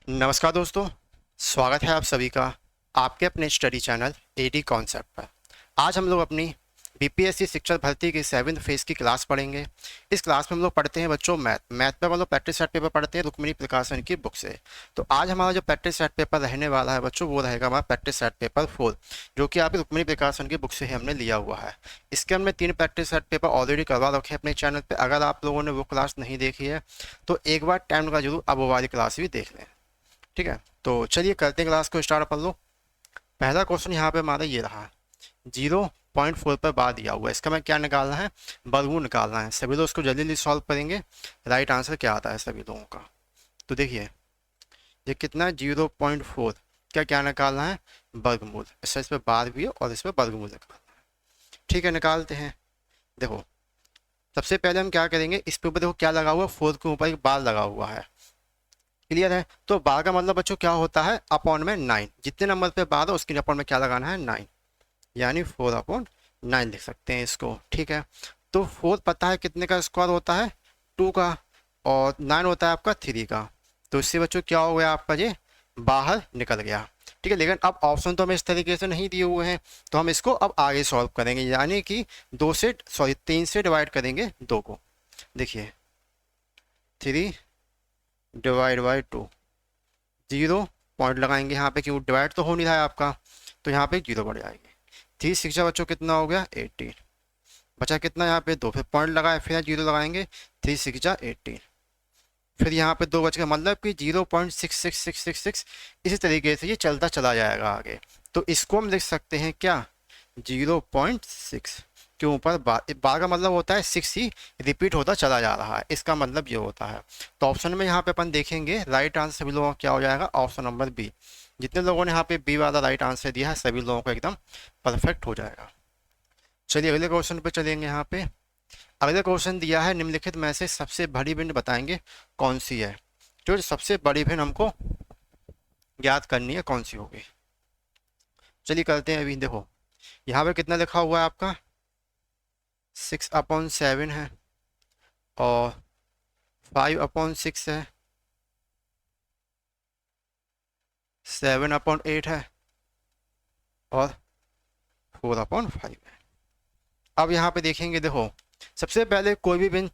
नमस्कार दोस्तों, स्वागत है आप सभी का आपके अपने स्टडी चैनल एडी कॉन्सेप्ट पर। आज हम लोग अपनी बीपीएससी शिक्षक भर्ती की 7th फेज की क्लास पढ़ेंगे। इस क्लास में हम लोग पढ़ते हैं बच्चों मैथ पे हम लोग प्रैक्टिस सेट पेपर पढ़ते हैं रुक्मिणी प्रकाशन की बुक से। तो आज हमारा जो प्रैक्टिस सेट पेपर रहने वाला है बच्चों, वो रहेगा हमारा प्रैक्टिस सेट पेपर 4, जो कि आपकी रुक्मिणी प्रकाशन की बुक से ही हमने लिया हुआ है। इसके हमने 3 प्रैक्टिस सेट पेपर ऑलरेडी करवा रखे हैं अपने चैनल पर। अगर आप लोगों ने वो क्लास नहीं देखी है तो एक बार टाइम का जरूर अब वो वाली क्लास भी देख लें। ठीक है, तो चलिए करते हैं क्लास को स्टार्ट कर लो। पहला क्वेश्चन यहाँ पे हमारा ये रहा, 0.4 पर बार दिया हुआ है, इसका मैं क्या निकालना है, वर्गमूल निकालना है। सभी लोग इसको जल्दी जल्दी सॉल्व करेंगे। राइट आंसर क्या आता है सभी लोगों का, तो देखिए ये कितना है 0.4, क्या क्या निकालना है, वर्गमूल। इससे इस पर बार भी है और इस पर वर्गमूल निकालना है। ठीक है, निकालते हैं। देखो सबसे पहले हम क्या करेंगे, इस पे ऊपर देखो क्या लगा हुआ है, 4 के ऊपर एक बार लगा हुआ है। क्लियर है, तो बार का मतलब बच्चों क्या होता है, अपॉन में 9। जितने नंबर पे बार है उसके अपॉन में क्या लगाना है, 9, यानी 4/9 लिख सकते हैं इसको। ठीक है, तो 4 पता है कितने का स्क्वायर होता है, 2 का, और 9 होता है आपका 3 का। तो इससे बच्चों क्या हो गया आपका, ये बाहर निकल गया। ठीक है, लेकिन अब ऑप्शन तो हमें इस तरीके से नहीं दिए हुए हैं, तो हम इसको अब आगे सॉल्व करेंगे, यानी कि 3 से डिवाइड करेंगे 2 को। देखिए 3/2, 0 पॉइंट लगाएंगे यहाँ पे, क्यों डिवाइड तो हो नहीं रहा है आपका, तो यहाँ पे 0 बढ़ जाएगी। 3 6 बच्चों कितना हो गया, 18। बचा कितना यहाँ पे 2, फिर पॉइंट लगाए, फिर 0 लगाएंगे, 3 6 18। फिर यहाँ पे 2 बच गया, मतलब कि 0.66666। इसी तरीके से ये चलता चला जाएगा आगे। तो इसको हम लिख सकते हैं क्या, 0.6 के ऊपर बार का मतलब होता है 6 ही रिपीट होता चला जा रहा है, इसका मतलब ये होता है। तो ऑप्शन में यहाँ पे अपन देखेंगे राइट आंसर सभी लोगों का क्या हो जाएगा, ऑप्शन नंबर बी। जितने लोगों ने यहाँ पे बी वाला राइट आंसर दिया है सभी लोगों को एकदम परफेक्ट हो जाएगा। चलिए अगले क्वेश्चन पे चलेंगे। यहाँ पे अगले क्वेश्चन दिया है, निम्नलिखित में से सबसे बड़ी भिन्न बताएंगे कौन सी है। जो सबसे बड़ी भिन्न हमको ज्ञात करनी है, कौन सी होगी। चलिए करते हैं। अभी देखो यहाँ पे कितना लिखा हुआ है आपका, 6/7 है, और 5/6 है, 7/8 है, और 4/5 है। अब यहाँ पे देखेंगे, देखो सबसे पहले कोई भी भिन्न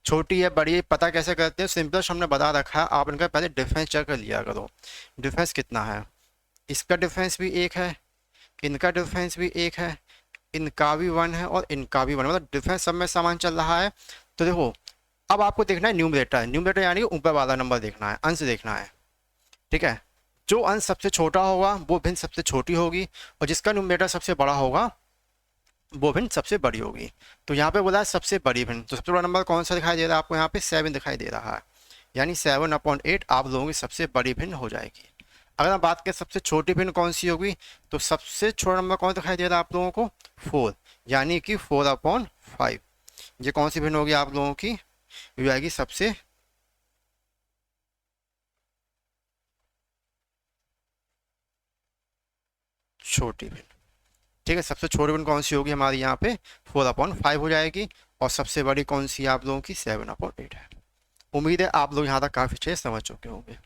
छोटी है बड़ी है पता कैसे करते हैं, सिंपल हमने बता रखा है, आप इनका पहले डिफरेंस चेक कर लिया करो। डिफरेंस कितना है, इसका डिफरेंस भी 1 है, इनका डिफरेंस भी 1 है, इनका भी 1 है, और इनका भी 1, मतलब डिफरेंस सब में समान चल रहा है। तो देखो अब आपको देखना है न्यूमरेटर, न्यूमरेटर यानी कि ऊपर वाला नंबर देखना है, अंश देखना है। ठीक है, जो अंश सबसे छोटा होगा वो भिन्न सबसे छोटी होगी, और जिसका न्यूमरेटर सबसे बड़ा होगा वो भिन्न सबसे बड़ी होगी। तो यहाँ पे बोला है सबसे बड़ी भिन्न, तो सबसे बड़ा नंबर कौन सा दिखाई दे रहा है आपको, यहाँ पे 7 दिखाई दे रहा है, यानी 7/8 आप लोगों की सबसे बड़ी भिन्न हो जाएगी। अगर हम बात करें सबसे छोटी भिन्न कौन सी होगी, तो सबसे छोटा नंबर कौन दिखाई दे रहा है आप लोगों को, 4, यानी कि 4/5। ये कौन सी भिन्न होगी आप लोगों की, ये आएगी सबसे छोटी भिन्न। ठीक है, सबसे छोटी भिन्न कौन सी होगी हमारी यहाँ पे 4/5 हो जाएगी, और सबसे बड़ी कौन सी है आप लोगों की 7/8 है। उम्मीद है आप लोग यहाँ तक काफी अच्छे से समझ चुके होंगे।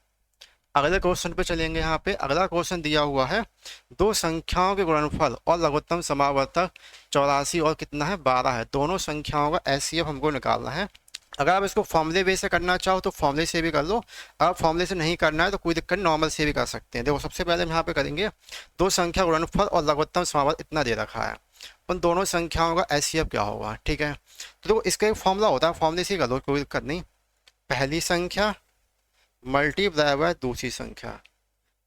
अगले क्वेश्चन पे चलेंगे। यहाँ पे अगला क्वेश्चन दिया हुआ है, दो संख्याओं के गुणनफल और लघुत्तम समावर्तक 84 और कितना है 12 है, दोनों संख्याओं का एचसीएफ हमको निकालना है। अगर आप इसको फॉर्मूले बेस से करना चाहो तो फॉर्मूले से भी कर लो, अगर फॉर्मूले से नहीं करना है तो कोई दिक्कत नहीं, नॉर्मल से भी कर सकते हैं। देखो सबसे पहले हम यहाँ पे करेंगे, दो संख्या गुणनफल और लघुत्तम समावर्त इतना दे रखा है, उन दोनों संख्याओं का एचसीएफ क्या होगा। ठीक है, तो देखो इसका एक फॉर्मूला होता है, फॉर्मूले से ही कर लो, कोई दिक्कत नहीं। पहली संख्या मल्टीप्लाई बाय दूसरी संख्या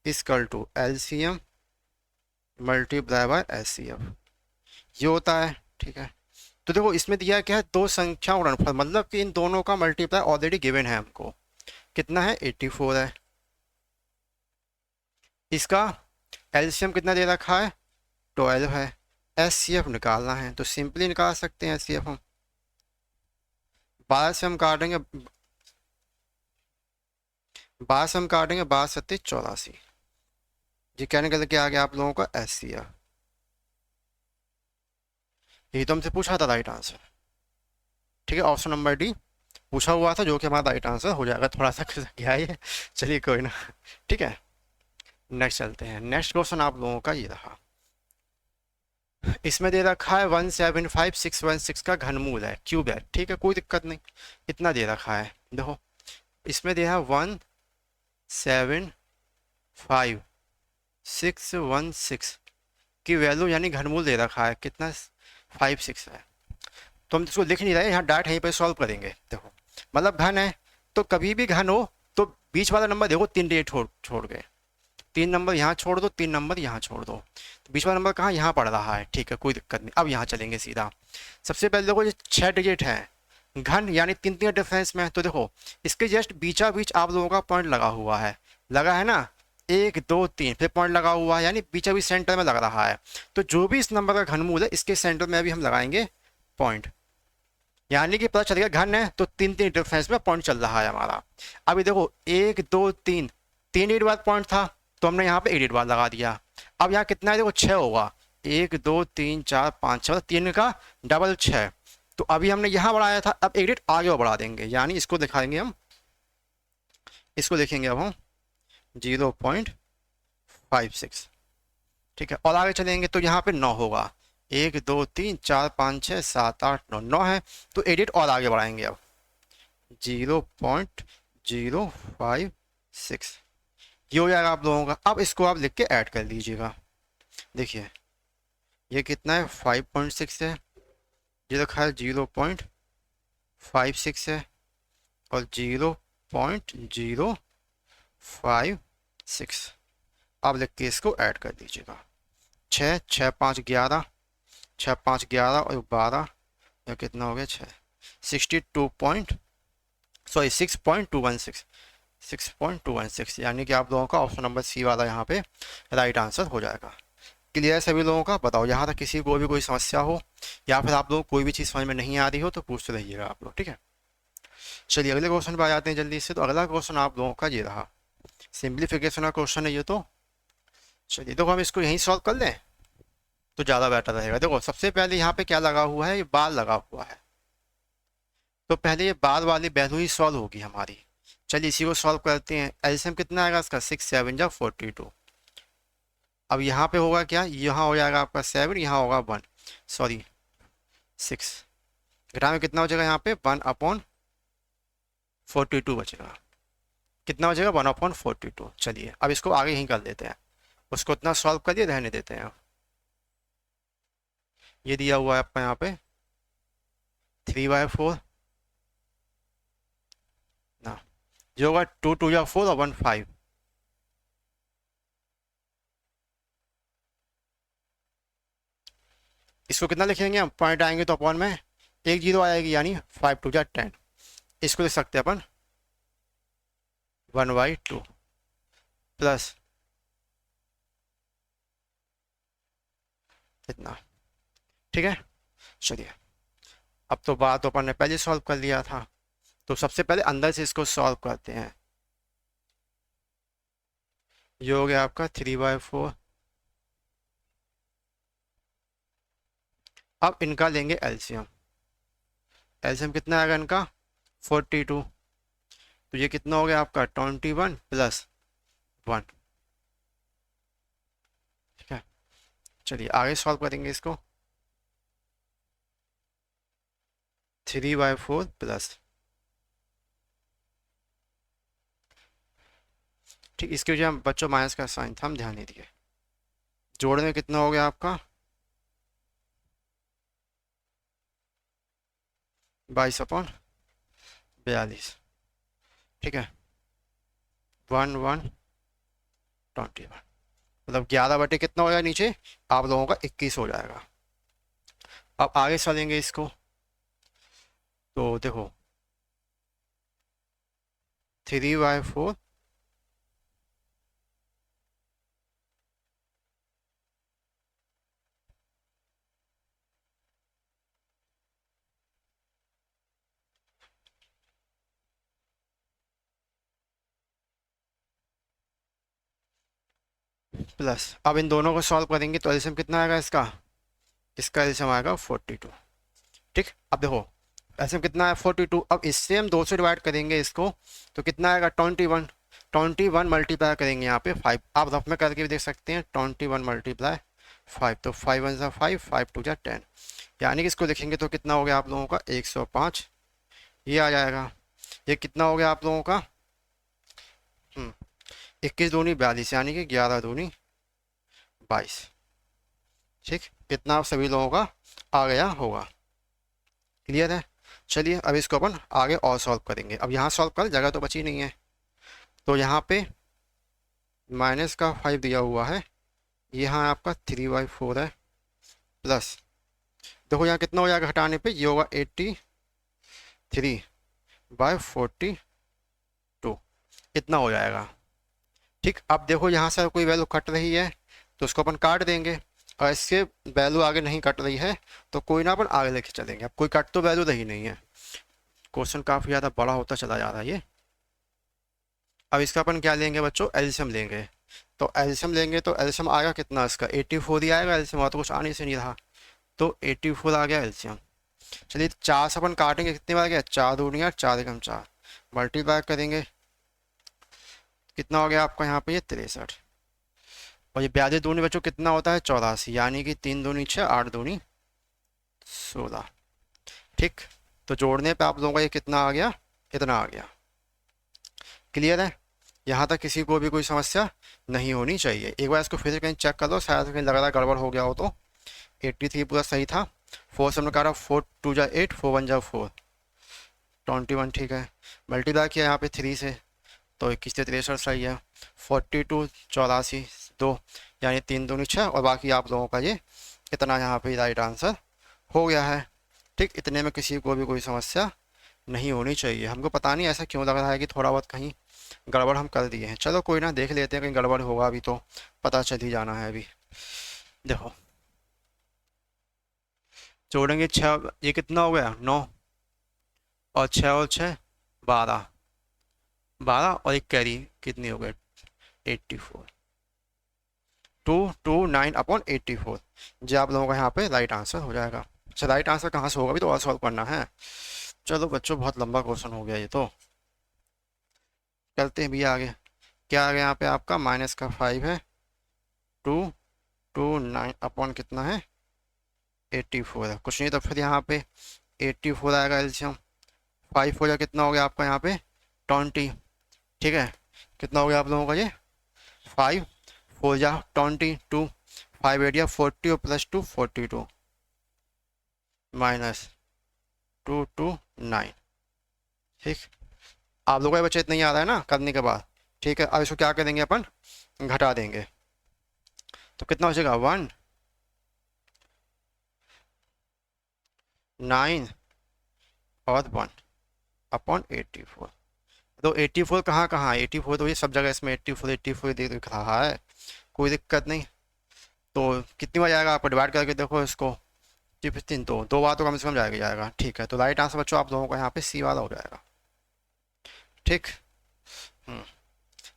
equal to LCM multiply by HCF, ये होता है। ठीक है, तो देखो इसमें दिया क्या है, दो संख्या गुणनफल, मतलब कि इन दोनों का मल्टीप्लाई ऑलरेडी गिवन है हमको, कितना है 84 है। इसका एलसीएम कितना दे रखा है 12 है। एचसीएफ निकालना है तो सिंपली निकाल सकते हैं एचसीएफ हम, 12 से हम काटेंगे, 12 से हम काटेंगे, 12 सत्ते 84, ये क्या निकल के आ गया आप लोगों का एचसीएफ। यही तो हमसे पूछा था राइट आंसर। ठीक है, ऑप्शन नंबर डी पूछा हुआ था, जो कि हमारा राइट आंसर हो जाएगा। थोड़ा सा गया है, चलिए कोई ना। ठीक है, नेक्स्ट चलते हैं। नेक्स्ट क्वेश्चन आप लोगों का ये रहा। इसमें दे रखा है 175,616 का घनमूल है, क्यूब है। ठीक है, कोई दिक्कत नहीं, इतना दे रखा है। देखो इसमें दिया है 175,616 की वैल्यू, यानी घनमूल दे रखा है कितना, 56 है। तो हम इसको लिख नहीं रहे, यहाँ डायरेक्ट यहीं पे सॉल्व करेंगे। देखो मतलब घन है, तो कभी भी घन हो तो बीच वाला नंबर देखो 3 डिजिट छोड़ छोड़ गए, 3 नंबर यहाँ छोड़ दो, 3 नंबर यहाँ छोड़ दो, तो बीच वाला नंबर कहाँ, यहाँ पड़ रहा है। ठीक है, कोई दिक्कत नहीं। अब यहाँ चलेंगे सीधा। सबसे पहले देखो ये 6 डिजिट है घन, यानी 3 3 डिफरेंस में है। तो देखो इसके जस्ट बीचा बीच आप लोगों का पॉइंट लगा हुआ है, लगा है ना, 1 2 3, फिर पॉइंट लगा हुआ है, यानी बीचा बीच सेंटर में लग रहा है। तो जो भी इस नंबर का घनमूल है, इसके सेंटर में अभी हम लगाएंगे पॉइंट, यानी कि पता चलेगा घन है तो 3 3 डिफरेंस में पॉइंट चल रहा है हमारा। अभी देखो 1 2 3, 3 एडिट बाद पॉइंट था, तो हमने यहाँ पे एडिट बार लगा दिया। अब यहाँ कितना है देखो 6 होगा, 1 2 3 4 5 6, 3 का डबल 6। तो अभी हमने यहाँ बढ़ाया था, अब एडिट आगे बढ़ा देंगे, यानी इसको दिखाएंगे हम, इसको लिखेंगे अब हम 0.56। ठीक है, और आगे चलेंगे तो यहाँ पे 9 होगा, 1 2 3 4 5 6 7 8 9, 9 है। तो एडिट और आगे बढ़ाएंगे अब 0.056, ये हो जाएगा आप लोगों का। अब इसको आप लिख के ऐड कर लीजिएगा। देखिए ये कितना है, 5.6 है, ये रखा है 0.56 है, और 0.056। अब लिख के इसको ऐड कर दीजिएगा। 6 6 5 11, 6 5 11 और 12, या कितना हो गया 6, 6.216, 6.216, यानी कि आप लोगों का ऑप्शन नंबर सी वाला यहाँ पे राइट आंसर हो जाएगा। क्लियर है सभी लोगों का? बताओ यहाँ तक किसी को भी कोई समस्या हो, या फिर आप लोगों को कोई भी चीज़ समझ में नहीं आ रही हो तो पूछते रहिएगा आप लोग। ठीक है, चलिए अगले क्वेश्चन पे आ जाते हैं जल्दी से। तो अगला क्वेश्चन आप लोगों का ये रहा, सिंप्लीफिकेशन का क्वेश्चन है ये। तो चलिए देखो हम इसको यहीं सॉल्व कर लें तो ज़्यादा बेटर रहेगा। देखो सबसे पहले यहाँ पे क्या लगा हुआ है, ये बार लगा हुआ है, तो पहले ये बार वाली वैल्यू ही सॉल्व होगी हमारी। चलिए इसी को सॉल्व करते हैं। एलसीएम कितना आएगा इसका, 6 7 जा 42। अब यहाँ पे होगा क्या, यहाँ हो जाएगा आपका 7, यहाँ होगा 1, सॉरी 6, घटा में कितना बचेगा यहाँ पे, 1/42 बचेगा। कितना बचेगा, 1/42। चलिए अब इसको आगे ही कर देते हैं, उसको इतना सॉल्व करिए, रहने देते हैं। ये दिया हुआ है आपका यहाँ पे 3/4 ना, जो होगा 2 2 या 4 और 1 5। इसको कितना लिखेंगे हम, पॉइंट आएंगे तो अपॉन में 1 जीरो आएगी, यानी 5 2 जा 10। इसको लिख सकते हैं अपन 1/2 प्लस इतना। ठीक है, चलिए अब तो बात तो अपन ने पहले सॉल्व कर लिया था, तो सबसे पहले अंदर से इसको सॉल्व करते हैं। ये हो गया आपका 3/4। अब इनका लेंगे एलसीएम। एलसीएम कितना आएगा इनका, 42। तो ये कितना हो गया आपका 21 प्लस 1। ठीक है, चलिए आगे सॉल्व करेंगे इसको। 3/4 प्लस, ठीक, इसके वजह हम बच्चों माइनस का साइन था, हम ध्यान नहीं दिए। जोड़ने में कितना हो गया आपका 22/42। ठीक है, 1 1 21, मतलब 11 कितना हो जाएगा नीचे आप लोगों का 21 हो जाएगा। अब आगे चलेंगे इसको, तो देखो 3/4 प्लस, अब इन दोनों को सॉल्व करेंगे तो एलसीएम कितना आएगा इसका, इसका एलसीएम आएगा 42। ठीक, अब देखो ऐसे में कितना है 42। अब इससे हम 2 से डिवाइड करेंगे इसको, तो कितना आएगा 21। 21 मल्टीप्लाई करेंगे यहाँ पे 5, आप रफ में करके भी देख सकते हैं 21 मल्टीप्लाई 5, तो 5 1 ज़ा 5, 5 2 ज़ा 10, यानी कि इसको लिखेंगे तो कितना हो गया आप लोगों का 105, ये आ जाएगा। ये कितना हो गया आप लोगों का 21 दूनी 42, यानी कि 11 दूनी 22। ठीक, कितना आप सभी लोगों का आ गया होगा। क्लियर है। चलिए अब इसको अपन आगे और सॉल्व करेंगे। अब यहाँ सॉल्व कर, जगह तो बची नहीं है, तो यहाँ पे माइनस का 5 दिया हुआ है, यहाँ आपका 3/4 है, प्लस देखो यहाँ कितना हो जाएगा हटाने पे, ये होगा 83/42, इतना हो जाएगा। ठीक, अब देखो यहाँ से कोई वैल्यू कट रही है तो उसको अपन काट देंगे, और इसके वैल्यू आगे नहीं कट रही है तो कोई ना अपन आगे लेके चलेंगे। अब कोई कट तो वैल्यू रही नहीं है, क्वेश्चन काफ़ी ज़्यादा बड़ा होता चला जा रहा है ये। अब इसका अपन क्या लेंगे बच्चों, एलसीएम लेंगे। तो एलसीएम लेंगे तो एलसीएम आएगा कितना, इसका 84 ही आएगा एलसीएम, और तो कुछ आने से नहीं रहा, तो 84 आ गया एलसीएम। चलिए 4 से अपन काटेंगे, कितने बार गया 4 दूनी 8, 4 एकम 4, मल्टीप्लाई करेंगे कितना हो गया आपका यहाँ पे ये 63, और ये 42 दूनी बच्चों कितना होता है 84, यानी कि 3 दूनी 6, 8 दूनी 16। ठीक, तो जोड़ने पे आप लोगों का ये कितना आ गया, इतना आ गया। क्लियर है, यहाँ तक किसी को भी कोई समस्या नहीं होनी चाहिए। एक बार इसको फिर से कहीं चेक कर लो, शायद कहीं लग रहा है गड़बड़ हो गया हो तो। 83 पूरा सही था, 4 से हमने कहा 4 2 जा 8, 4 1 जा 4, 21 ठीक है। मल्टीप्लाई किया यहाँ पे 3 से, तो 21 से 63 सही है। 42 84 2, यानी 3 दूनी 6, और बाकी आप लोगों का ये इतना यहाँ पे राइट आंसर हो गया है। ठीक, इतने में किसी को भी कोई समस्या नहीं होनी चाहिए। हमको पता नहीं ऐसा क्यों लग रहा है कि थोड़ा बहुत कहीं गड़बड़ हम कर दिए हैं। चलो कोई ना, देख लेते हैं, कहीं गड़बड़ होगा अभी तो पता चल ही जाना है। अभी देखो जोड़ेंगे 6, ये कितना हो गया 9, और 6 और 6 12, 12 और एक कैरी कितनी हो गई 84, 229/84, जो आप लोगों का यहाँ पे राइट आंसर हो जाएगा। अच्छा राइट आंसर कहाँ से होगा भी तो और सॉल्व करना है। चलो बच्चों बहुत लंबा क्वेश्चन हो गया ये तो, चलते हैं भी आगे। क्या आ गया यहाँ पे आपका माइनस का 5 है, 229 अपॉन कितना है 84 है, कुछ नहीं तो फिर यहाँ पे 84 आएगा एलसीएम। 5 हो जाए कितना हो गया आपका यहाँ पे 20। ठीक है, कितना हो गया आप लोगों का ये 5 4 जा 22, 5 8 40 और प्लस 2 42 माइनस 229। ठीक, आप लोगों का बच्चे इतना ही आ रहा है ना करने के बाद। ठीक है, अब इसको क्या करेंगे अपन घटा देंगे, तो कितना हो जाएगा 1 9 और 1/84। तो 84 कहाँ कहाँ है 84, तो ये सब जगह इसमें 84 84 दिख रहा है, कोई दिक्कत नहीं। तो कितनी बार जाएगा आपको डिवाइड करके देखो इसको, 15 तो 2 बार तो कम से कम जाएगा। ठीक है, तो राइट आंसर बच्चों आप लोगों को यहाँ पे सी वाला हो जाएगा। ठीक,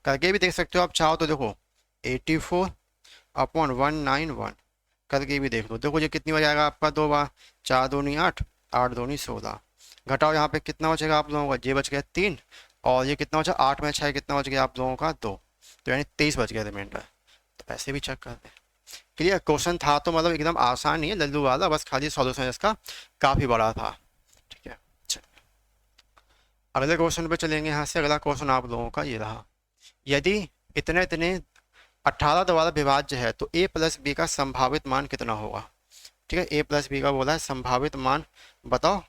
करके भी देख सकते हो आप चाहो तो। देखो 84/191 करके भी देख लो। देखो ये कितनी बार जाएगा आपका 2 बार, 4 दूनी 8, 8 दूनी 16, घटाओ यहाँ पे कितना बचेगा आप लोगों का, ये बच गया 3, और ये कितना बचा 8 में 6 कितना बच गया आप लोगों का 2, तो यानी 23 बच गया रिमाइंडर। तो ऐसे भी चेक करते हैं। क्लियर, क्वेश्चन था तो मतलब एकदम आसान ही है लल्लू वाला, बस खाली सॉल्यूशन इसका काफ़ी बड़ा था। ठीक है, अगले क्वेश्चन पे चलेंगे। यहाँ से अगला क्वेश्चन आप लोगों का ये रहा, यदि इतने इतने 18 द्वारा विभाज्य है तो a प्लस बी का संभावित मान कितना होगा। ठीक है, a प्लस बी का बोला है, संभावित मान बताओ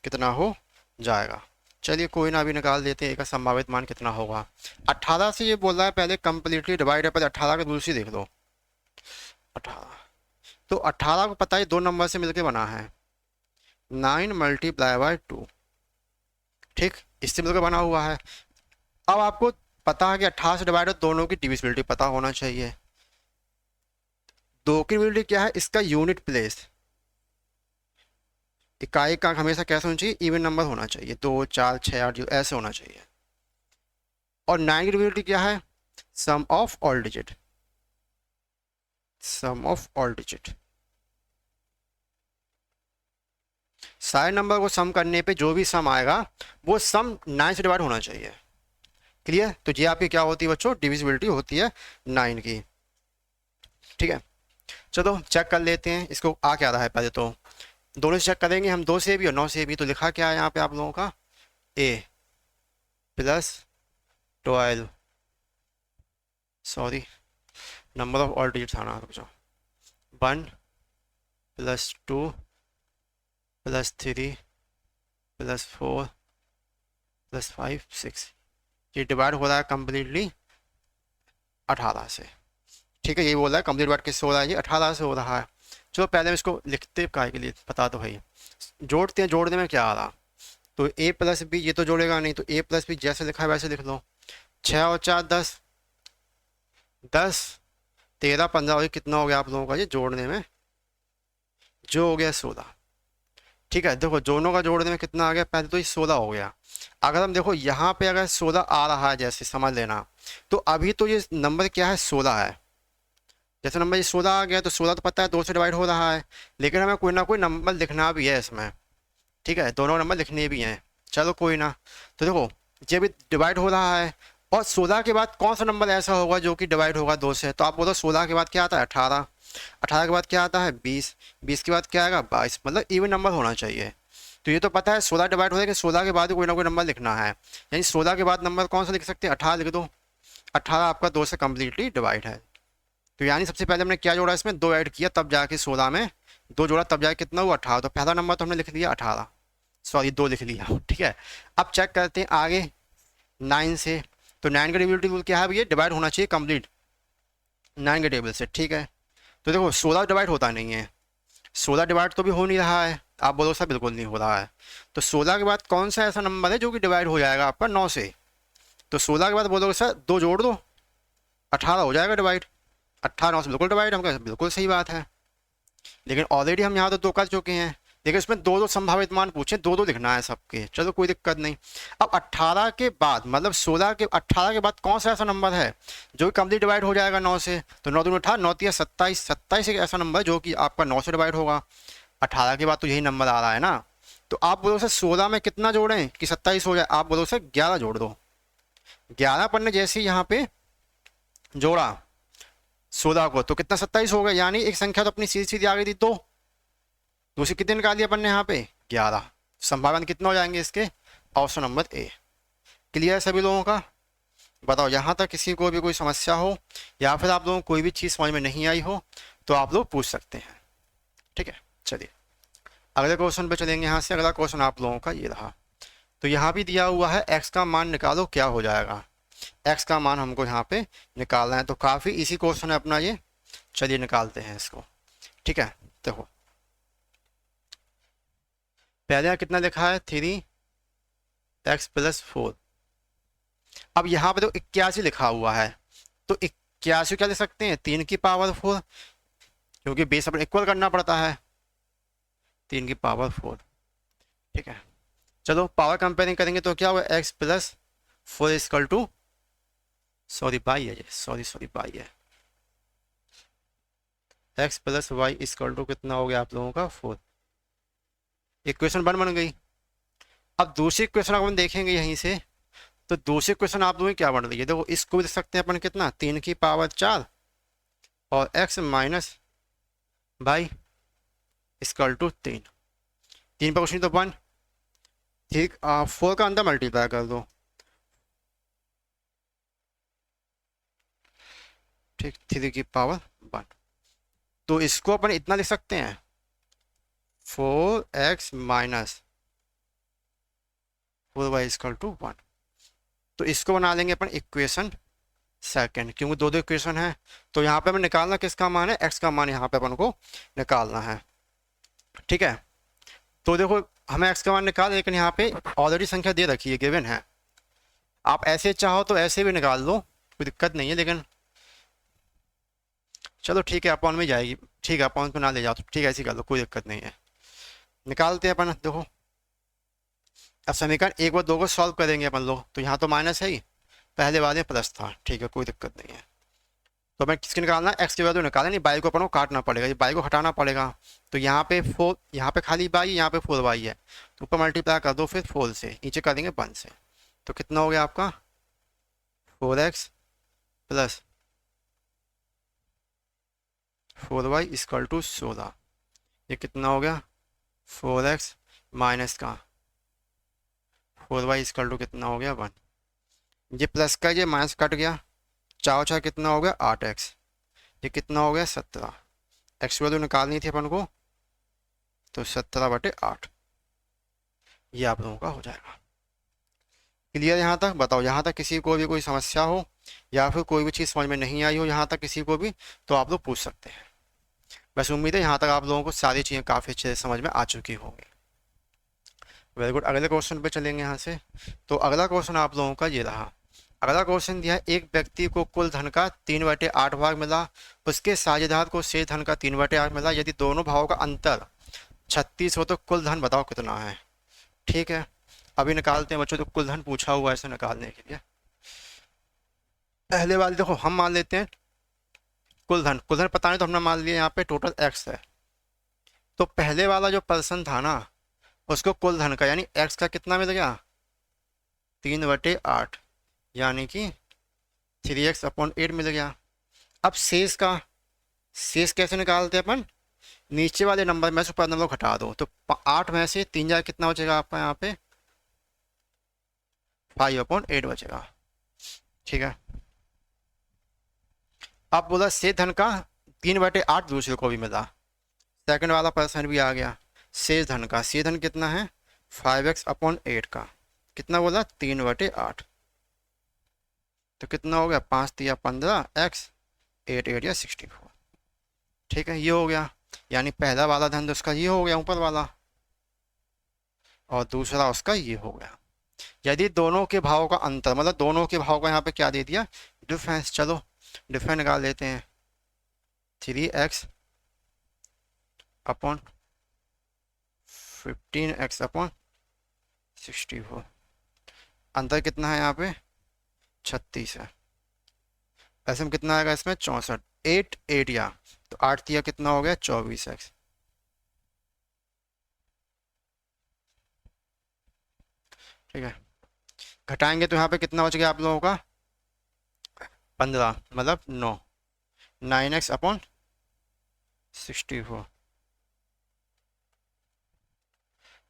कितना हो जाएगा। चलिए कोई ना, अभी निकाल देते हैं a का संभावित मान कितना होगा। 18 से ये बोल रहा है पहले कंप्लीटली डिवाइड है, पहले 18 का दूसरी देख लो। 18, तो 18 को पता है 2 नंबर से मिलके बना है, 9 मल्टीप्लाई बाय 2। ठीक, इससे मिलकर बना हुआ है। अब आपको पता है कि 18 से डिवाइड दोनों की डिविजिबिलिटी पता होना चाहिए। 2 की डिविजिबिलिटी क्या है, इसका यूनिट प्लेस, इकाई का हमेशा कैसे होना चाहिए, इवन नंबर होना चाहिए, 2 4 6 8 ऐसे होना चाहिए। और 9 की डिविजिबिलिटी क्या है, sum of all digit, sum of all digit. सारे नंबर को सम करने पे जो भी सम आएगा वो सम 9 से डिवाइड होना चाहिए। क्लियर? तो ये आपकी क्या होती है बच्चों, डिविजिबिलिटी होती है 9 की। ठीक है, चलो चेक कर लेते हैं इसको आ क्या रहा है। पहले तो दोनों से चेक करेंगे हम, 2 से भी और 9 से भी। तो लिखा क्या है यहाँ पे आप लोगों का, A plus 12, sorry number of all digits आना, रुक जाओ, 1 प्लस 2 प्लस 3 प्लस 4 प्लस 5 6, ये डिवाइड हो रहा है कम्प्लीटली 18 से। ठीक है, यही बोल रहा है कंप्लीट डिवाइड किससे हो रहा है, ये 18 से हो रहा है। चलो पहले हम इसको लिखते काय के लिए पता तो भाई, जोड़ते हैं, जोड़ने में क्या आ रहा, तो a प्लस बी, ये तो जोड़ेगा नहीं, तो a प्लस बी जैसे लिखा है वैसे लिख लो। 6 और 4 10, 10 13 15 और कितना हो गया आप लोगों का ये जोड़ने में, जो हो गया 16। ठीक है, देखो दोनों का जोड़ने में कितना आ गया, पहले तो ये 16 हो गया। अगर हम देखो यहाँ पे अगर 16 आ रहा है जैसे समझ लेना, तो अभी तो ये नंबर क्या है 16 है। जैसे नंबर ये 16 आ गया तो 16 तो पता है 2 से डिवाइड हो रहा है, लेकिन हमें कोई ना कोई नंबर लिखना भी है इसमें। ठीक है, दोनों नंबर लिखने भी हैं, चलो कोई ना। तो देखो ये भी डिवाइड हो रहा है, और 16 के बाद कौन सा नंबर ऐसा होगा जो कि डिवाइड होगा 2 से, तो आप बोलो 16 के बाद क्या आता है 18, 18 के बाद क्या आता है 20, 20 के बाद क्या आएगा 22, मतलब इवन नंबर होना चाहिए। तो ये तो पता है 16 डिवाइड हो जाएगा, 16 के बाद कोई ना कोई नंबर लिखना है, यानी 16 के बाद नंबर कौन सा लिख सकते हैं, 18 लिख दो। 18 आपका 2 से कम्प्लीटली डिवाइड है। तो यानी सबसे पहले हमने क्या जोड़ा, इसमें 2 ऐड किया तब जाके 16 में 2 जोड़ा तब जाके कितना हुआ 18। तो पहला नंबर तो हमने लिख दिया 18, सॉरी 2 लिख लिया। ठीक है, अब चेक करते हैं आगे 9 से। तो 9 का डिविजिबिलिटी रूल क्या है भैया, डिवाइड होना चाहिए कंप्लीट 9 के टेबल से। ठीक है, तो देखो 16 डिवाइड होता नहीं है, 16 डिवाइड तो भी हो नहीं रहा है, आप बोलो सर बिल्कुल नहीं हो रहा है। तो 16 के बाद कौन सा ऐसा नंबर है जो कि डिवाइड हो जाएगा आपका 9 से, तो 16 के बाद बोलोगे सर 2 जोड़ दो 18 हो जाएगा डिवाइड, 18 9 से बिल्कुल डिवाइड। हम कहें बिल्कुल सही बात है, लेकिन ऑलरेडी हम यहाँ तो 2 कर चुके हैं, लेकिन इसमें 2 संभावित मान पूछे, 2 लिखना है सबके, चलो कोई दिक्कत नहीं। अब 18 के बाद मतलब 16 के 18 के बाद कौन सा ऐसा नंबर है जो कि कंप्लीट डिवाइड हो जाएगा 9 से, तो 9 दूनी 18, 9 तिया 27, 27 एक ऐसा नंबर जो कि आपका 9 से डिवाइड होगा। 18 के बाद तो यही नंबर आ रहा है ना, तो आप बोलो सर 16 में कितना जोड़ें कि 27 हो जाए, आप बोलो सर 11 जोड़ दो। 11 पर ने जैसे ही यहाँ पे जोड़ा 16 को तो कितना 27 हो गया, यानी एक संख्या तो अपनी सीधी सीधी आ गई थी, तो दूसरी कितने निकाल दिया अपन ने यहाँ पे 11। संभावना कितना हो जाएंगे इसके, ऑप्शन नंबर ए। क्लियर है सभी लोगों का? बताओ यहाँ तक किसी को भी कोई समस्या हो या फिर आप लोगों को कोई भी चीज़ समझ में नहीं आई हो तो आप लोग पूछ सकते हैं। ठीक है, चलिए अगले क्वेश्चन पे चलेंगे। यहाँ से अगला क्वेश्चन आप लोगों का ये रहा, तो यहाँ भी दिया हुआ है x का मान निकालो क्या हो जाएगा। x का मान हमको यहाँ पे निकालना है, तो काफ़ी इसी क्वेश्चन है अपना ये, चलिए निकालते हैं इसको। ठीक है, देखो पहले यहाँ कितना लिखा है 3x प्लस 4, अब यहाँ पे तो 81 लिखा हुआ है, तो 81 क्या लिख सकते हैं 3 की पावर 4, क्योंकि बेस अपने इक्वल करना पड़ता है 3 की पावर 4। ठीक है, चलो पावर कंपेयरिंग करेंगे तो क्या हुआ x plus 4 equal to, sorry y है ये, सॉरी बाई है, x plus y equal to कितना हो गया आप लोगों का 4। इक्वेशन 1 बन गई। अब दूसरी इक्वेशन अगर हम देखेंगे यहीं से, तो दूसरी इक्वेशन आप लोगों की क्या बन रही है, देखो इसको भी लिख सकते हैं अपन कितना 3 की पावर 4 और x minus y equal to 3, 3 पर कुछ नहीं तो 1, ठीक 4 का अंदर मल्टीप्लाई कर दो, ठीक 3 की पावर 1, तो इसको अपन इतना लिख सकते हैं 4x minus 4y equal to 1। तो इसको बना लेंगे अपन इक्वेशन सेकंड, क्योंकि 2 इक्वेशन है, तो यहाँ पे हमें निकालना किसका मान है, x का मान यहाँ पे अपन को निकालना है। ठीक है, तो देखो हमें x का मान निकाल, लेकिन यहाँ पे ऑलरेडी संख्या दे रखी है, गिवन है, आप ऐसे चाहो तो ऐसे भी निकाल लो, कोई दिक्कत नहीं है, लेकिन चलो ठीक है अपॉन में जाएगी, ठीक है अपॉन पे ना ले जाओ तो ठीक है ऐसे कर लो, कोई दिक्कत नहीं है। निकालते हैं अपन, देखो अब समीकरण 1 व 2 को सॉल्व करेंगे अपन लोग, तो यहाँ तो माइनस है ही, पहले वाले प्लस था, ठीक है कोई दिक्कत नहीं है। तो हमें किसकी निकालना है, एक्स की वैल्यू निकालना, नहीं बाई को अपन को काटना पड़ेगा, ये बाई को हटाना पड़ेगा। तो यहाँ पे फोर, यहाँ पे खाली बाई, यहाँ पे फोर बाई है, तो ऊपर मल्टीप्लाई कर दो फिर फोर से, नीचे कर देंगे वन से। तो कितना हो गया आपका, 4x plus 4y equal to 16। ये कितना हो गया, 4x माइनस का 4y इक्वल टू कितना हो गया 1। ये प्लस का ये माइनस कट गया, चार चार कितना हो गया 8x, ये कितना हो गया 17। एक्स वैल्यू निकालनी थी अपन को, तो 17/8 ये आप लोगों का हो जाएगा। क्लियर यहाँ तक, बताओ यहाँ तक किसी को भी कोई समस्या हो या फिर कोई भी चीज़ समझ में नहीं आई हो यहाँ तक किसी को भी, तो आप लोग पूछ सकते हैं। बस उम्मीद है यहाँ तक आप लोगों को सारी चीज़ें काफ़ी अच्छे से समझ में आ चुकी होंगी। वेरी गुड, अगले क्वेश्चन पे चलेंगे यहाँ से। तो अगला क्वेश्चन आप लोगों का ये रहा। अगला क्वेश्चन दिया है, एक व्यक्ति को कुल धन का 3/8 भाग मिला, उसके साझेदार को शेष धन का 3/8 मिला। यदि दोनों भागों का अंतर 36 हो तो कुल धन बताओ कितना है। ठीक है, अभी निकालते हैं बच्चों, तो कुल धन पूछा हुआ है इसे निकालने के लिए। पहले वाले देखो हम मान लेते हैं कुल धन, कुल धन पता नहीं तो हमने मान लिया यहाँ पे टोटल एक्स है। तो पहले वाला जो पर्सन था ना, उसको कुल धन का यानी एक्स का कितना मिल गया, 3/8, यानी कि 3x/8 मिल गया। अब शेष का, शेष कैसे निकालते हैं अपन, नीचे वाले नंबर में से ऊपर नंबर को घटा दो, तो 8 में से 3 जाए कितना बचेगा आपका यहाँ पे 5/8 बचेगा। ठीक है, अब बोला शेष धन का 3/8 दूसरे को भी मिला, सेकंड वाला पर्सन भी आ गया। शेष धन का, शेष धन कितना है 5x/8 का, कितना बोला 3/8, तो कितना हो गया 5×3 = 15, x 8 या 64। ठीक है, ये हो गया, यानी पहला वाला धन तो उसका ये हो गया ऊपर वाला, और दूसरा उसका ये हो गया। यदि दोनों के भावों का अंतर, मतलब दोनों के भाव का यहाँ पे क्या दे दिया, डिफरेंस। चलो डिफरेंस निकाल लेते हैं, 3x/15x/64, अंतर कितना है यहाँ पे 36 है। ऐसे में कितना आएगा इसमें 64, 8 या तो 8 कितना हो गया 24x। ठीक है, घटाएंगे तो यहाँ पे कितना बच गया आप लोगों का 15, मतलब 9, 9x/64,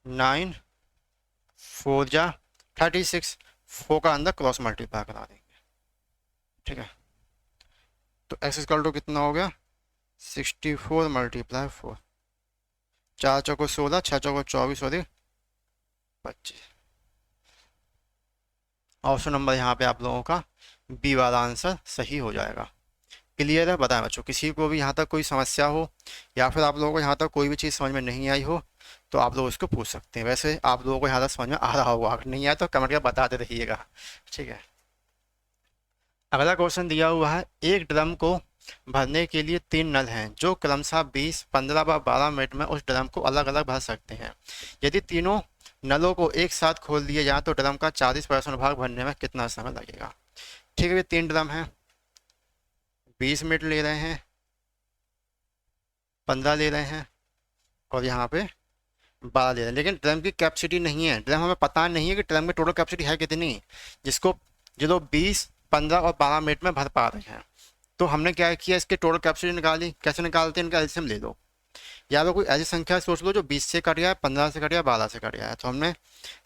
9 4 जा 36, 4 का अंदर क्रॉस मल्टीप्लाई करा देंगे। ठीक है, तो x इक्वल टू कितना हो गया 64 × 4, 4 चौको 16, 6 चौको 24 और 25। ऑप्शन नंबर यहाँ पे आप लोगों का बी वाला आंसर सही हो जाएगा। क्लियर है, बताएं बच्चों किसी को भी यहाँ तक कोई समस्या हो या फिर आप लोगों को यहाँ तक कोई भी चीज़ समझ में नहीं आई हो तो आप लोग इसको पूछ सकते हैं। वैसे आप लोगों को यहाँ तक समझ में आ रहा होगा, अगर नहीं आया तो कमेंट करके बताते रहिएगा। ठीक है, अगला क्वेश्चन दिया हुआ है, एक ड्रम को भरने के लिए 3 नल हैं जो क्रमशः 20, 15 व 12 मिनट में उस ड्रम को अलग अलग भर सकते हैं। यदि तीनों नलों को एक साथ खोल दिए जाए तो ड्रम का 40% भाग भरने में कितना समय लगेगा। ठीक है, ये 3 ड्रम हैं, 20 मिनट ले रहे हैं, 15 ले रहे हैं और यहाँ पे 12 ले रहे हैं, लेकिन ड्रम की कैपेसिटी नहीं है, ड्रम हमें पता नहीं है कि ड्रम में टोटल कैपेसिटी है कितनी, जिसको जो लोग 20, 15 और 12 मिनट में भर पा रहे हैं। तो हमने क्या किया, इसके टोटल कैपेसिटी निकाली। कैसे निकालते हैं, इनका एलसीएम ले लो, या तो कोई ऐसी संख्या सोच लो जो 20 से कट गया है, 15 से कट गया, 12 से कट गया है। तो हमने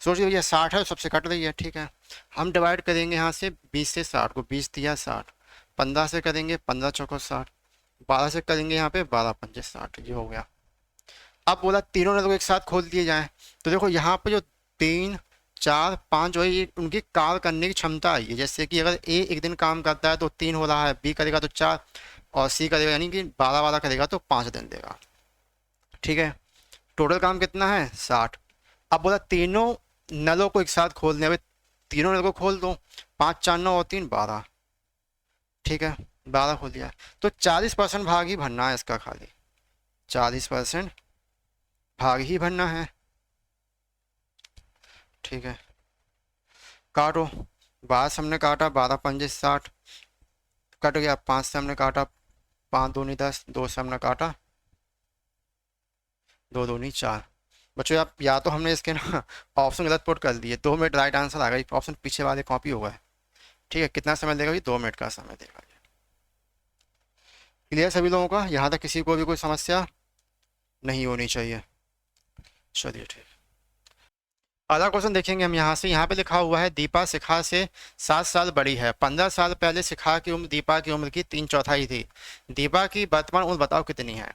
सोच लिया 60 है, सबसे कट रही है। ठीक है, हम डिवाइड करेंगे यहाँ से 20 से 60 को, 20 दिया 60, 15 से करेंगे 15 चौको 60, 12 से करेंगे यहाँ पे 12 पंजे 60, ये हो गया। अब बोला तीनों ने तो एक साथ खोल दिए जाए, तो देखो यहाँ पे जो 3, 4, 5 जो है ये उनकी कार्य करने की क्षमता आई है। जैसे कि अगर ए एक दिन काम करता है तो 3 हो रहा है, बी करेगा तो 4 और सी करेगा यानी कि 12 वाला करेगा तो 5 दिन देगा। ठीक है, टोटल काम कितना है 60। अब बोला तीनों नलों को एक साथ खोलने, अब तीनों नलों को खोल दो, 5, 4, 9 और 3 12। ठीक है, 12 खोल दिया, तो 40% भाग ही भरना है इसका, खाली 40% भाग ही भरना है। ठीक है, काटो, 12 हमने काटा, 12 पंजे 60, कट गया, 5 से हमने काटा, 5 दूनी 10, 2 से हमने काटा, 2 दूनी 4। बच्चों आप या तो हमने इसके ना ऑप्शन गलत पुट कर दिए, 2 मिनट राइट आंसर आ गई, ऑप्शन पीछे वाले कॉपी हुआ है। ठीक है, कितना समय देगा ये? 2 मिनट का समय देगा। क्लियर सभी लोगों का? यहाँ तक किसी को भी कोई समस्या नहीं होनी चाहिए। चलिए ठीक। अगला क्वेश्चन देखेंगे हम यहाँ से। यहाँ पे लिखा हुआ है दीपा शिखा से 7 साल बड़ी है। 15 साल पहले शिखा की उम्र दीपा की उम्र की 3/4 थी। दीपा की वर्तमान उम्र बताओ कितनी है?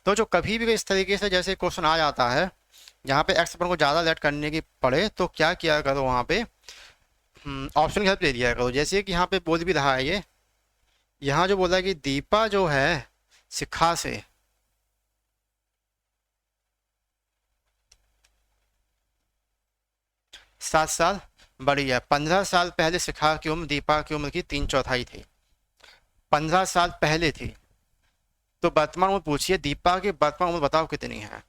तो जो कभी भी इस तरीके से जैसे क्वेश्चन आ जाता है, यहाँ पे एक्स अपन को ज़्यादा लेट करने की पड़े तो क्या किया करो, वहाँ पे ऑप्शन की हेल्प ले लिया करो। जैसे कि यहाँ पे बोल भी रहा है ये, यहाँ जो बोला है कि दीपा जो है शिखा से 7 साल बड़ी है। 15 साल पहले शिखा की उम्र दीपा की उम्र की 3/4 थी। 15 साल पहले थी, तो वर्तमान उम्र पूछिए, दीपा की वर्तमान उम्र बताओ कितनी है?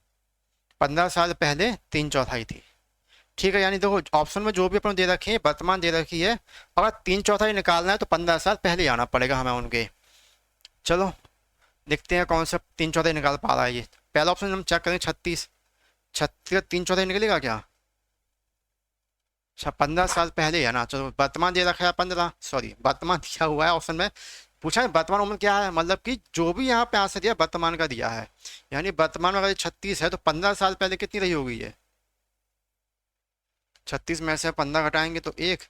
15 साल पहले 3/4 थी। ठीक है, यानी देखो ऑप्शन में जो भी अपन दे रखे हैं वर्तमान दे रखी है, अगर 3/4 निकालना है तो 15 साल पहले आना पड़ेगा हमें उनके। चलो देखते हैं कौन सा 3/4 निकाल पा रहा है ये। पहला ऑप्शन हम चेक करें, 36। 36 3/4 निकलेगा क्या? अच्छा, 15 साल पहले है ना। चलो वर्तमान दे रखा है 15, सॉरी वर्तमान दिया हुआ है ऑप्शन में। पूछा है वर्तमान उम्र क्या है, मतलब कि जो भी यहाँ पे आंसर दिया वर्तमान का दिया है, यानी वर्तमान में अगर 36 है तो 15 साल पहले कितनी रही होगी ये? 36 में से 15 घटाएंगे तो 1,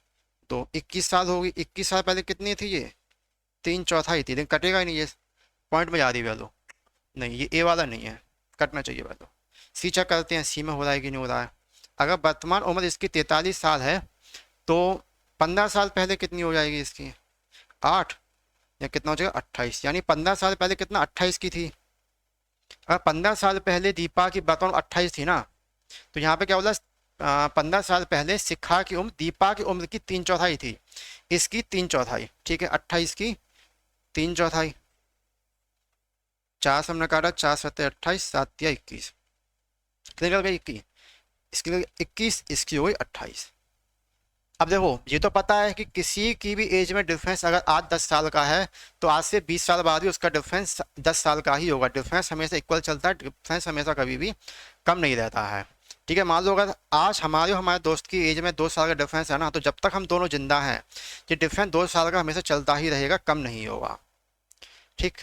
2, 21 साल होगी। 21 साल पहले कितनी थी ये? 3/4 थी, लेकिन कटेगा ही नहीं ये। पॉइंट में जा रही वैल्यू नहीं, ये ए वाला नहीं है, कटना चाहिए वैल्यू। सी चेक करते हैं, सी में हो रहा है कि नहीं हो रहा है। अगर वर्तमान उम्र इसकी 43 साल है तो 15 साल पहले कितनी हो जाएगी इसकी? 8, या कितना हो जाएगा? 28। यानी 15 साल पहले कितना? 28 की थी। अगर 15 साल पहले दीपा की वर्तमान 28 थी ना, तो यहाँ पे क्या बोला? 15 साल पहले शिखा की उम्र दीपा की उम्र की 3/4 थी, इसकी 3/4। ठीक है, 28 की 3/4, 4 से हमने काटा, 4 7 28, 7 या 21, कितने निकल गई? 21। इसकी 21, इसकी हो गई 28। अब देखो ये तो पता है कि किसी की भी एज में डिफरेंस अगर आज 10 साल का है तो आज से 20 साल बाद भी उसका डिफरेंस 10 साल का ही होगा। डिफरेंस हमेशा इक्वल चलता है, डिफरेंस हमेशा कभी भी कम नहीं रहता है। ठीक है, मान लो अगर आज हमारे और हमारे दोस्त की एज में 2 साल का डिफरेंस है ना, तो जब तक हम दोनों जिंदा हैं ये डिफरेंस 2 साल का हमेशा चलता ही रहेगा, कम नहीं होगा। ठीक,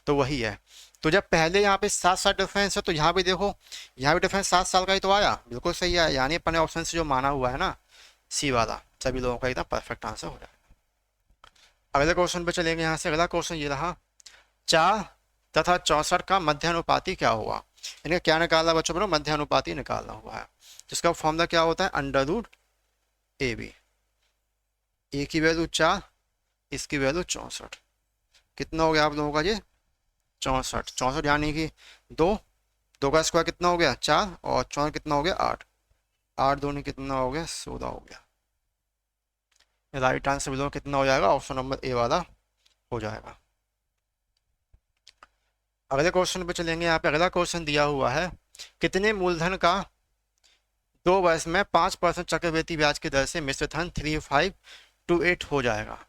तो वही है। तो जब पहले यहाँ पे 7 साल डिफरेंस है तो यहाँ भी देखो, यहाँ भी डिफरेंस 7 साल का ही तो आया, बिल्कुल सही है। यानी अपने ऑप्शन से जो माना हुआ है ना, सी वाला, सभी लोगों का एकदम परफेक्ट आंसर हो जाएगा। अगले क्वेश्चन पे चलेंगे। यहाँ से अगला क्वेश्चन ये रहा, 4 तथा 64 का मध्यानुपाती क्या हुआ? इनका क्या निकालना बच्चों? बनो मध्यानुपाती निकालना हुआ है, जिसका फॉर्मूला क्या होता है? √AB। ए की वैल्यू 4, इसकी वैल्यू 64। कितना हो गया आप लोगों का ये? 64। 64 यानी कि 2, 2 का स्क्वायर कितना हो गया? 4, और 64 कितना हो गया? 8। 8 दूनी कितना हो गया? 16 हो गया। राइट आंसर बिलो कितना हो जाएगा? ऑप्शन नंबर ए वाला हो जाएगा। अगले क्वेश्चन पे चलेंगे। यहाँ पे अगला क्वेश्चन दिया हुआ है, कितने मूलधन का 2 वर्ष में 5% चक्रवृद्धि ब्याज की दर से मिश्र धन 3528 हो जाएगा?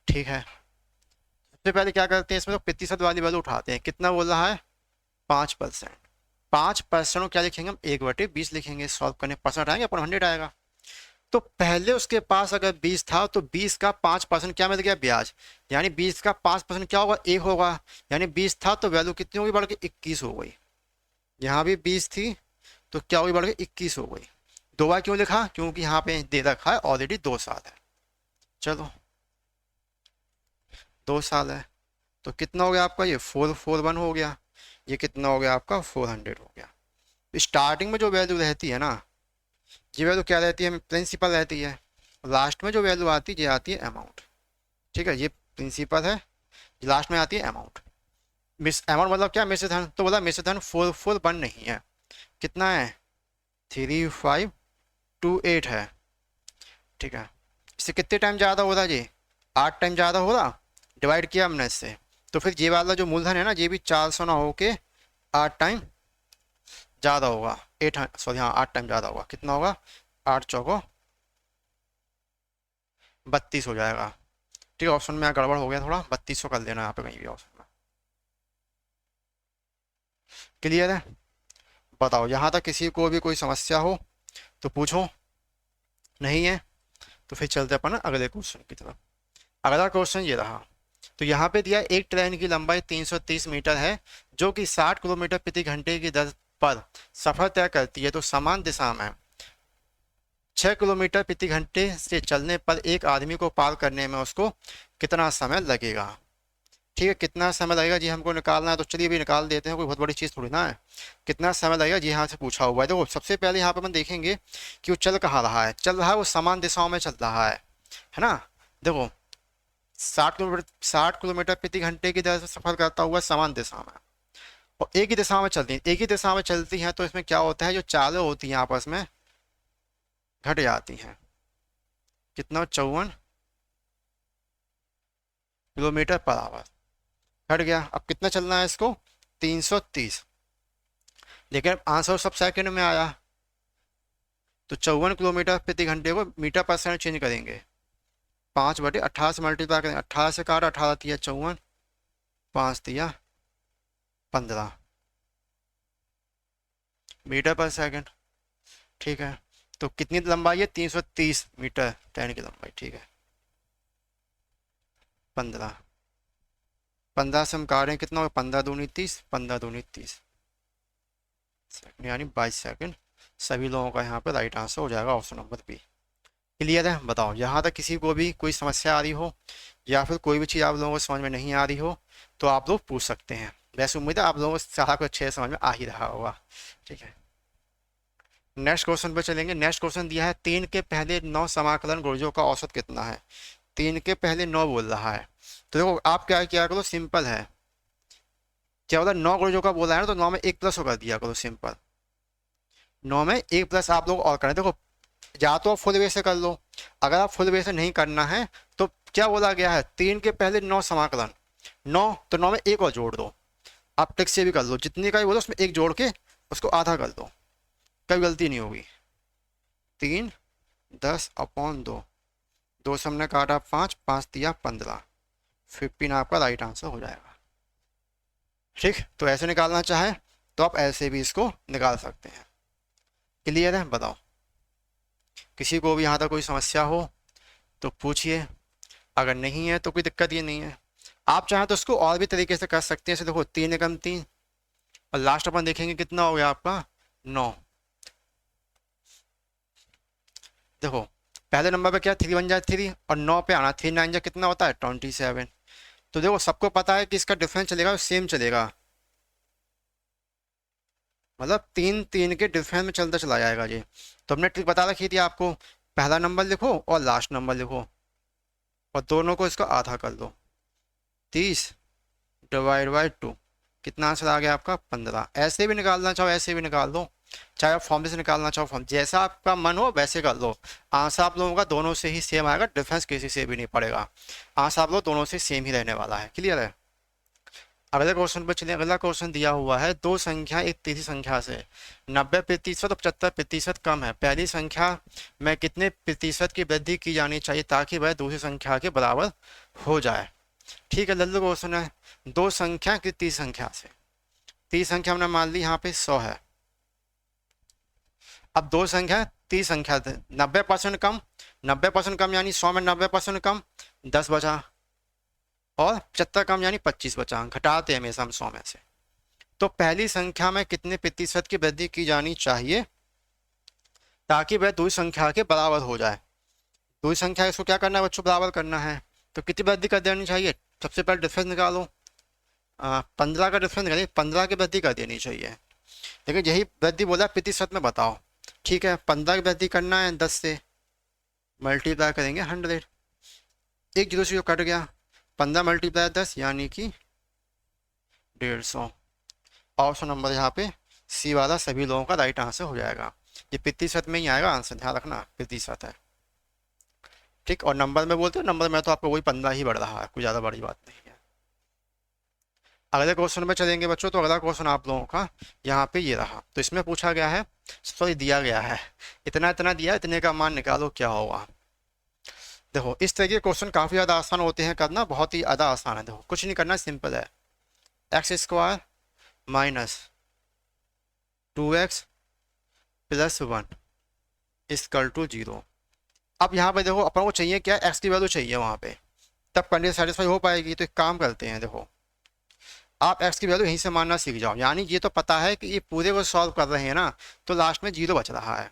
ठीक है, सबसे पहले क्या करते हैं, इसमें तो प्रतिशत वाली वैल्यू उठाते हैं। कितना बोल रहा है? 5%। 5% को क्या लिखेंगे हम? 1/20 लिखेंगे। सॉल्व करने परसेंट आएंगे अपन, 100 आएगा। तो पहले उसके पास अगर 20 था तो 20 का 5% क्या मिल गया? ब्याज। यानी 20 का 5% क्या होगा? 1 होगा। यानी 20 था तो वैल्यू कितनी होगी? बढ़ के 21 हो गई। यहाँ भी 20 थी तो क्या होगी? बढ़ के 21 हो गई। 2 बार क्यों लिखा? क्योंकि यहाँ पे दे रखा है ऑलरेडी 2 साल है। चलो 2 साल है तो कितना हो गया आपका? ये 441 हो गया। ये कितना हो गया आपका? 400 हो गया। स्टार्टिंग में जो वैल्यू रहती है ना, ये वैल्यू क्या रहती है? प्रिंसिपल रहती है। लास्ट में जो वैल्यू आती है ये आती है अमाउंट। ठीक है, ये प्रिंसिपल है, लास्ट में आती है अमाउंट। मिस अमाउंट मतलब क्या? मिश्र धन। तो बोला मिश्र धन 441 नहीं है, कितना है? 3528 है। ठीक है, इससे कितने टाइम ज़्यादा हो रहा है? ये 8 टाइम ज़्यादा हो रहा, डिवाइड किया हमने इससे। तो फिर ये वाला जो मूलधन है ना, ये भी 400 ना होके 8 टाइम ज़्यादा होगा। 8, सॉरी हाँ 8 टाइम ज़्यादा होगा। कितना होगा? 8 चौको 32 हो जाएगा। ठीक है, ऑप्शन में यहाँ गड़बड़ हो गया थोड़ा, 3200 कर देना यहाँ पे कहीं भी ऑप्शन में। क्लियर है? बताओ यहाँ तक किसी को भी कोई समस्या हो तो पूछो, नहीं है तो फिर चलते अपन अगले क्वेश्चन की तरफ। अगला क्वेश्चन ये रहा। तो यहाँ पे दिया एक ट्रेन की लंबाई 330 मीटर है जो कि 60 किलोमीटर प्रति घंटे की दर पर सफर तय करती है, तो समान दिशा में 6 किलोमीटर प्रति घंटे से चलने पर एक आदमी को पार करने में उसको कितना समय लगेगा। ठीक है, कितना समय लगेगा जी हमको निकालना है, तो चलिए भी निकाल देते हैं, कोई बहुत बड़ी चीज़ थोड़ी ना है। कितना समय लगेगा जी यहाँ से पूछा हुआ है। देखो सबसे पहले यहाँ पर हम देखेंगे कि वो चल कहाँ रहा है। चल रहा है वो समान दिशाओं में चल रहा है ना। देखो 60 किलोमीटर प्रति घंटे की दर से सफर करता हुआ समान दिशा में, और एक ही दिशा में चलती है, एक ही दिशा में चलती हैं, तो इसमें क्या होता है, जो चालें होती हैं आपस में घट जाती हैं। कितना, 54 किलोमीटर पर आवर घट गया। अब कितना चलना है इसको, 330, लेकिन आंसर सब सेकंड में आया, तो 54 किलोमीटर प्रति घंटे को मीटर पर सेकंड चेंज करेंगे, 5/18 से मल्टीप्लाई करेंगे, 18 से काट, 18 दिया 54, 5 दिया 15 मीटर पर सेकंड। ठीक है, तो कितनी लंबाई है, 330 मीटर ट्रेन की लंबाई। ठीक है, 15 से हम काट रहे हैं, कितना होगा, 15 दूनी 30, 15 दूनी 30 सेकंड, यानी 22 सेकंड। सभी लोगों का यहाँ पे राइट आंसर हो जाएगा ऑप्शन नंबर बी। क्लियर है? बताओ यहाँ तक किसी को भी कोई समस्या आ रही हो या फिर कोई भी चीज़ आप लोगों को समझ में नहीं आ रही हो तो आप लोग पूछ सकते हैं। वैसे उम्मीद है आप लोगों को सारा कुछ अच्छे से समझ में आ ही रहा होगा। ठीक है, नेक्स्ट क्वेश्चन पे चलेंगे। नेक्स्ट क्वेश्चन दिया है 3 के पहले 9 समाकलन गुर्जों का औसत कितना है। 3 के पहले 9 बोल रहा है, तो देखो आप क्या किया करो, सिंपल है, क्या बोला 9 गुर्जों का बोला है ना, तो 9 में 1 प्लस कर दिया करो, सिंपल 9 में 1 प्लस आप लोग और करें। देखो या तो आप फुल वे से कर लो, अगर आप फुल वे से नहीं करना है तो क्या बोला गया है, 3 के पहले 9 समाकलन, 9 तो 9 में 1 और जोड़ दो। आप ट्रिक से भी कर लो, जितनी का ही बोलो उसमें 1 जोड़ के उसको आधा कर दो, कोई गलती नहीं होगी। 3 10/2, 2 से हमने काटा 5, 5 दिया 15, 15 आपका राइट आंसर हो जाएगा। ठीक, तो ऐसे निकालना चाहे तो आप ऐसे भी इसको निकाल सकते हैं। क्लियर है? बताओ किसी को भी यहाँ तक कोई समस्या हो तो पूछिए, अगर नहीं है तो कोई दिक्कत ये नहीं है। आप चाहें तो इसको और भी तरीके से कर सकते हैं। ऐसे देखो 3 एकम 3 और लास्ट अपन देखेंगे कितना हो गया आपका 9। देखो पहले नंबर पे क्या 3 1 जा 3 और 9 पे आना, 3 9 जा कितना होता है 27। तो देखो सबको पता है कि इसका डिफरेंस चलेगा सेम चलेगा, मतलब 3 3 के डिफरेंस में चलता चला जाएगा जी। तो हमने ट्रिक बता रखी थी आपको, पहला नंबर लिखो और लास्ट नंबर लिखो और दोनों को इसका आधा कर दो, 30/2 कितना आंसर आ गया आपका 15। ऐसे भी निकालना चाहो ऐसे भी निकाल दो, चाहे आप फॉर्म से निकालना चाहो फॉर्म, जैसा आपका मन हो वैसे कर लो। आंसर आप लोगों का दोनों से ही सेम आएगा, डिफरेंस किसी से भी नहीं पड़ेगा, आंसर आप लोग दोनों से सेम ही रहने वाला है। क्लियर है? अगले क्वेश्चन पर चलिए। अगला क्वेश्चन दिया हुआ है, दो संख्या एक तीसरी संख्या से 90% और 75% कम है, पहली संख्या में कितने प्रतिशत की वृद्धि की जानी चाहिए ताकि वह दूसरी संख्या के बराबर हो जाए। ठीक है, लल्लू क्वेश्चन है, दो संख्या की तीसरी संख्या से, तीसरी संख्या हमने मान ली यहाँ पे 100 है। अब दो संख्या तीसरी संख्या 90% कम, 90% कम यानी 100 में 90% कम 10 बचा, और 75 कम यानी 25 बचा, घटाते हैं हमेशा हम 100 में से। तो पहली संख्या में कितने प्रतिशत की वृद्धि की जानी चाहिए ताकि वह दूसरी संख्या के बराबर हो जाए। दूसरी संख्या इसको क्या करना है बच्चों, बराबर करना है, तो कितनी वृद्धि कर देनी चाहिए। सबसे पहले डिफरेंस निकालो, 15 का डिफरेंस निकालिए, 15 की वृद्धि कर देनी चाहिए। लेकिन यही वृद्धि बोला प्रतिशत में बताओ। ठीक है, 15 की वृद्धि करना है 10 से, मल्टीप्लाई करेंगे 100, एक जीरो से जो कट गया, 15 मल्टीप्लाई 10 यानी कि 150। ऑप्शन नंबर यहाँ पे सी वाला सभी लोगों का राइट आंसर हो जाएगा। ये प्रतिशत में ही आएगा आंसर, ध्यान रखना प्रतिशत है। ठीक, और नंबर में बोलते हो, नंबर में तो आपको वही 15 ही बढ़ रहा है, कोई ज़्यादा बड़ी बात नहीं है। अगले क्वेश्चन में चलेंगे बच्चों। तो अगला क्वेश्चन आप लोगों का यहाँ पे ये रहा। तो इसमें पूछा गया है, सॉरी दिया गया है, इतना इतना दिया, इतने का मान निकालो क्या होगा। देखो इस तरह के क्वेश्चन काफ़ी ज़्यादा आसान होते हैं करना, बहुत ही ज़्यादा आसान है। देखो कुछ नहीं करना, सिंपल है। X square minus 2x plus 1 equal to 0। अब यहाँ पे देखो अपन को चाहिए क्या, एक्स की वैल्यू चाहिए वहाँ पे, तब कंडीशन सेटिस्फाई हो पाएगी। तो एक काम करते हैं, देखो आप एक्स की वैल्यू यहीं से मानना सीख जाओ। यानी ये तो पता है कि ये पूरे को सॉल्व कर रहे हैं ना, तो लास्ट में 0 बच रहा है,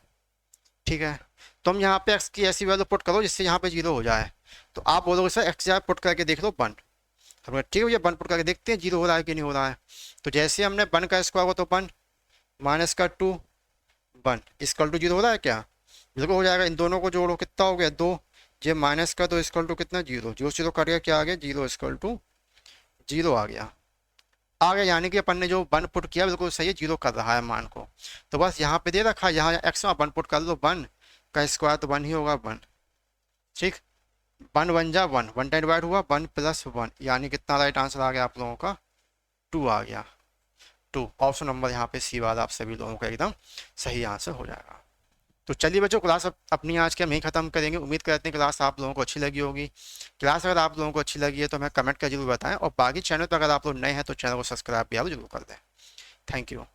ठीक है। तो हम यहाँ पे एक्स की ऐसी वैल्यू पुट करो जिससे यहाँ पे 0 हो जाए। तो आप बोलोगे सर एक्स यहाँ पुट करके देख लो 1। हमने ठीक है, ये 1 पुट करके देखते हैं 0 हो रहा है कि नहीं हो रहा है। तो जैसे हमने 1 का स्क्वायर हो तो 1 माइनस का 2 1 इक्वल टू 0 हो रहा है क्या, बिल्कुल हो जाएगा। इन दोनों को जोड़ो, कितना हो गया 2, ये माइनस का 2 इक्वल टू कितना 0, 0 0 कर गया, क्या आ गया 0 इक्वल टू 0 आ गया। यानी कि अपन ने जो 1 पुट किया बिल्कुल सही है, 0 कर रहा है मान को। तो बस यहाँ पे दे रखा है, यहाँ एक्स में 1 पुट कर लो, 1 का स्क्वायर तो 1 ही होगा 1, ठीक। 1 1 जा 1, 1 टाइम डिवाइड हुआ 1 प्लस 1, यानी कितना राइट आंसर आ गया आप लोगों का, 2 आ गया। 2 ऑप्शन नंबर यहाँ पे सी वाला आप सभी लोगों का एकदम सही आंसर हो जाएगा। तो चलिए बच्चों, क्लास अपनी आज के हम यहीं ख़त्म करेंगे। उम्मीद करते हैं क्लास आप लोगों को अच्छी लगी होगी। क्लास अगर आप लोगों को अच्छी लगी है तो हमें कमेंट कर जरूर बताएं, और बाकी चैनल पर अगर आप लोग नए हैं तो चैनल को सब्सक्राइब भी आप जरूर कर दें। Thank you.